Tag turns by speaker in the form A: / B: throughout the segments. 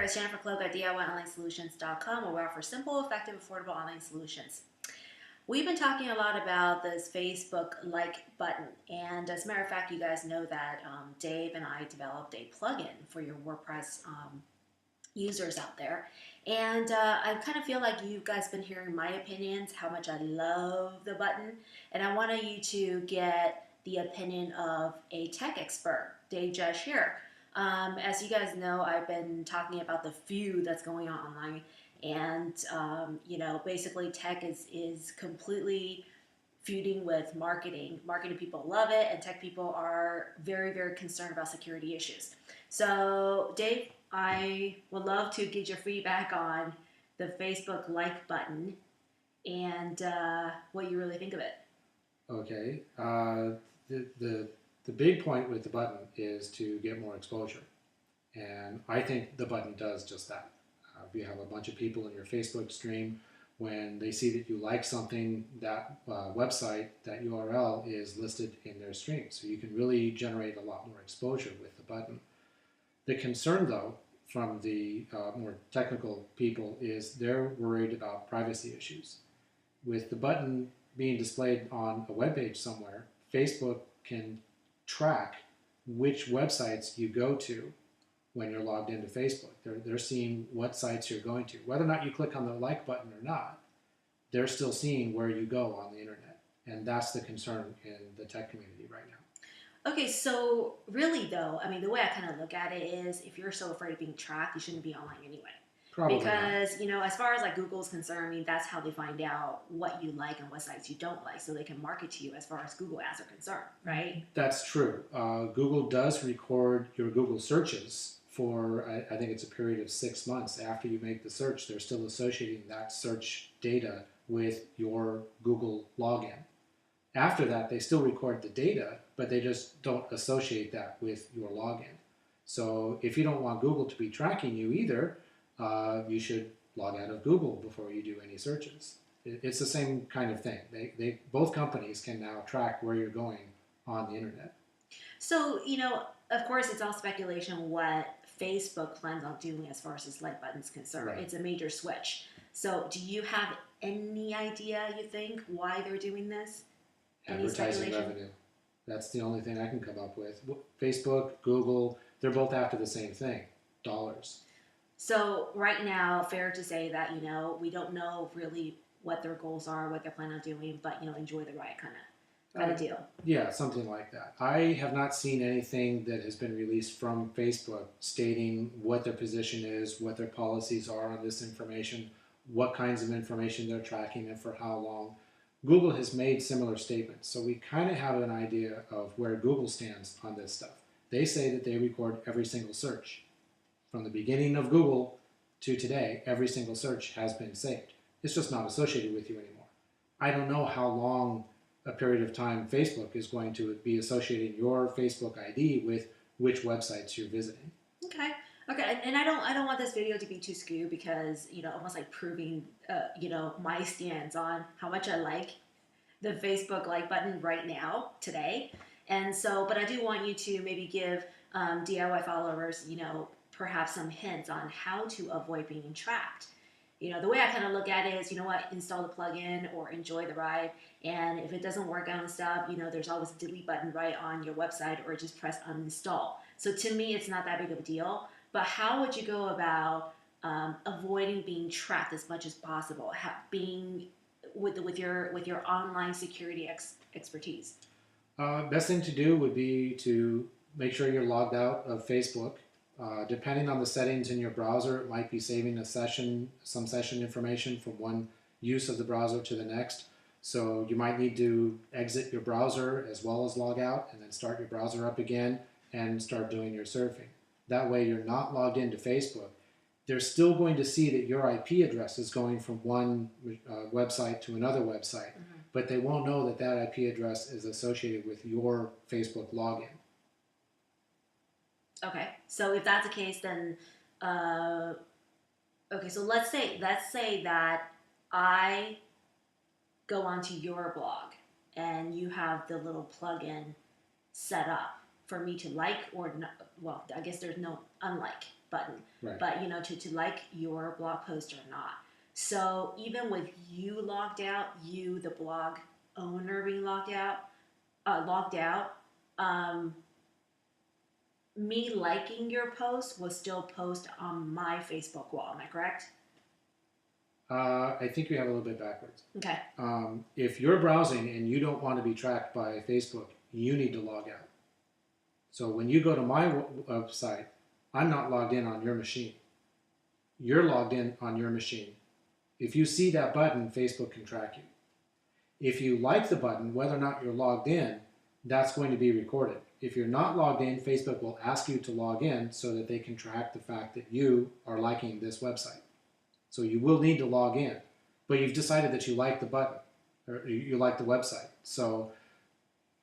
A: It's Jennifer Cloak at DIYOnlineSolutions.com, where we offer simple, effective, affordable online solutions. We've been talking a lot about this Facebook like button, and as a matter of fact, you guys know that Dave and I developed a plugin for your WordPress users out there. And I kind of feel like you guys been hearing my opinions, how much I love the button, and I wanted you to get the opinion of a tech expert, Dave Judge here. As you guys know, I've been talking about the feud that's going on online, and basically tech is completely feuding with marketing. Marketing people love it, and tech people are very, very concerned about security issues. So, Dave, I would love to get your feedback on the Facebook like button and what you really think of it.
B: Okay. The big point with the button is to get more exposure, and I think the button does just that. If you have a bunch of people in your Facebook stream, when they see that you like something, that website, that URL is listed in their stream, so you can really generate a lot more exposure with the button. The concern, though, from the more technical people is they're worried about privacy issues. With the button being displayed on a web page somewhere, Facebook can track which websites you go to when you're logged into Facebook. They're seeing what sites you're going to. Whether or not you click on the like button or not, they're still seeing where you go on the internet. And that's the concern in the tech community right now.
A: Okay, so really though, I mean, the way I kind of look at it is if you're so afraid of being tracked, you shouldn't be online anyway.
B: Probably
A: Because,
B: not.
A: you know, as far as like Google's concerned, I mean, that's how they find out what you like and what sites you don't like, so they can market to you as far as Google ads are concerned, right?
B: That's true. Google does record your Google searches for, I think it's a period of 6 months after you make the search. They're still associating that search data with your Google login. After that, they still record the data, but they just don't associate that with your login. So if you don't want Google to be tracking you either, you should log out of Google before you do any searches. It's the same kind of thing. Both companies can now track where you're going on the internet.
A: So, you know, of course, it's all speculation what Facebook plans on doing as far as this like button's concerned.
B: Right.
A: It's a major switch. So, do you have any idea, you think, why they're doing this? Any
B: Advertising
A: speculation?
B: revenue. That's the only thing I can come up with. Facebook, Google, they're both after the same thing, dollars.
A: So, right now, fair to say that, you know, we don't know really what their goals are, what they're planning on doing, but, you know, enjoy the ride kind of deal.
B: Yeah, something like that. I have not seen anything that has been released from Facebook stating what their position is, what their policies are on this information, what kinds of information they're tracking and for how long. Google has made similar statements, so we kind of have an idea of where Google stands on this stuff. They say that they record every single search. From the beginning of Google to today, every single search has been saved. It's just not associated with you anymore. I don't know how long a period of time Facebook is going to be associating your Facebook ID with which websites you're visiting.
A: Okay. Okay, and I don't want this video to be too skewed because, you know, almost like proving my stance on how much I like the Facebook like button right now today. And so, but I do want you to maybe give DIY followers, you know, perhaps some hints on how to avoid being tracked. You know, the way I kind of look at it is, you know what, install the plugin or enjoy the ride. And if it doesn't work out and stuff, you know, there's always a delete button right on your website or just press uninstall. So to me, it's not that big of a deal. But how would you go about avoiding being tracked as much as possible? Being with your online security expertise.
B: Best thing to do would be to make sure you're logged out of Facebook. Depending on the settings in your browser, it might be saving some session information from one use of the browser to the next. So you might need to exit your browser as well as log out and then start your browser up again and start doing your surfing. That way you're not logged into Facebook. They're still going to see that your IP address is going from one website to another website, but they won't know that that IP address is associated with your Facebook login.
A: Okay, so if that's the case, then okay. So let's say that I go onto your blog and you have the little plugin set up for me to like or not. Well, I guess there's no unlike, button,
B: Right.
A: but to like your blog post or not. So even with you logged out, you the blog owner being logged out, um, me liking your post will still post on my Facebook wall. Am I correct?
B: I think you have a little bit backwards.
A: Okay.
B: If you're browsing and you don't want to be tracked by Facebook, you need to log out. So when you go to my website, I'm not logged in on your machine. You're logged in on your machine. If you see that button, Facebook can track you. If you like the button, whether or not you're logged in, that's going to be recorded. If you're not logged in, Facebook will ask you to log in so that they can track the fact that you are liking this website. So you will need to log in, but you've decided that you like the button or you like the website. So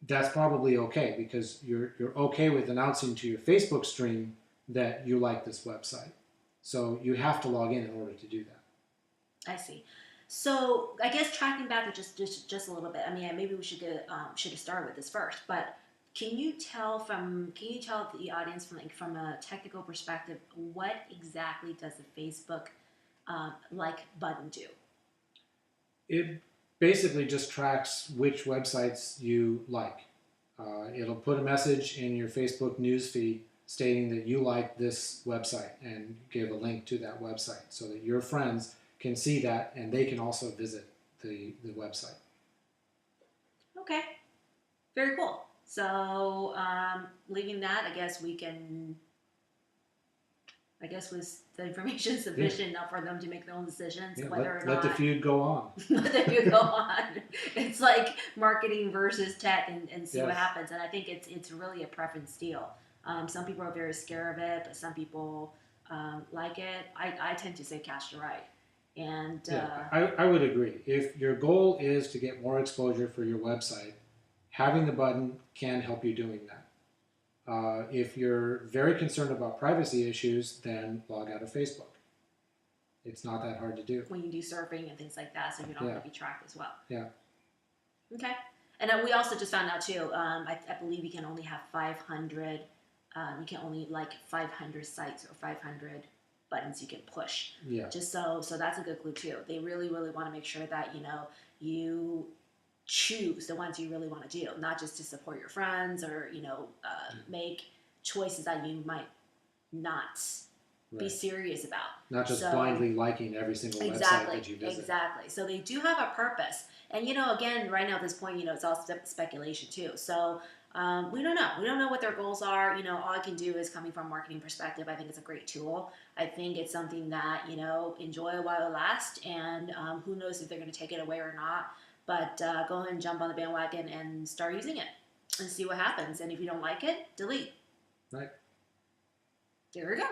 B: that's probably okay because you're okay with announcing to your Facebook stream that you like this website. So you have to log in order to do that.
A: I see. So I guess tracking back just a little bit. I mean, maybe we should have started with this first. But can you tell the audience from a technical perspective what exactly does the Facebook like button do?
B: It basically just tracks which websites you like. It'll put a message in your Facebook news feed stating that you like this website and give a link to that website so that your friends can see that and they can also visit the website.
A: Okay, very cool. So leaving that, I guess was the information sufficient enough for them to make their own decisions whether or not
B: let the feud go on.
A: let the feud go on. It's like marketing versus tech and see what happens. And I think it's really a preference deal. Some people are very scared of it, but some people like it. I tend to say cast your right. And
B: I would agree. If your goal is to get more exposure for your website, having the button can help you doing that. If you're very concerned about privacy issues, then log out of Facebook. It's not that hard to do.
A: When you do surfing and things like that, so you don't have to be tracked as well.
B: Yeah.
A: Okay. And we also just found out too, I believe you can only have 500, you can only like 500 sites or 500 buttons you can push.
B: Yeah.
A: Just so that's a good clue too. They really, really want to make sure that, you choose the ones you really want to do, not just to support your friends or, make choices that you might not be serious about.
B: Not just blindly liking every single website that you visit.
A: Exactly. So they do have a purpose. And, again, right now at this point, it's all speculation too. So we don't know. We don't know what their goals are. All I can do is coming from a marketing perspective. I think it's a great tool. I think it's something that, enjoy while it lasts. And who knows if they're going to take it away or not. But go ahead and jump on the bandwagon and start using it and see what happens. And if you don't like it, delete.
B: Right.
A: There we go.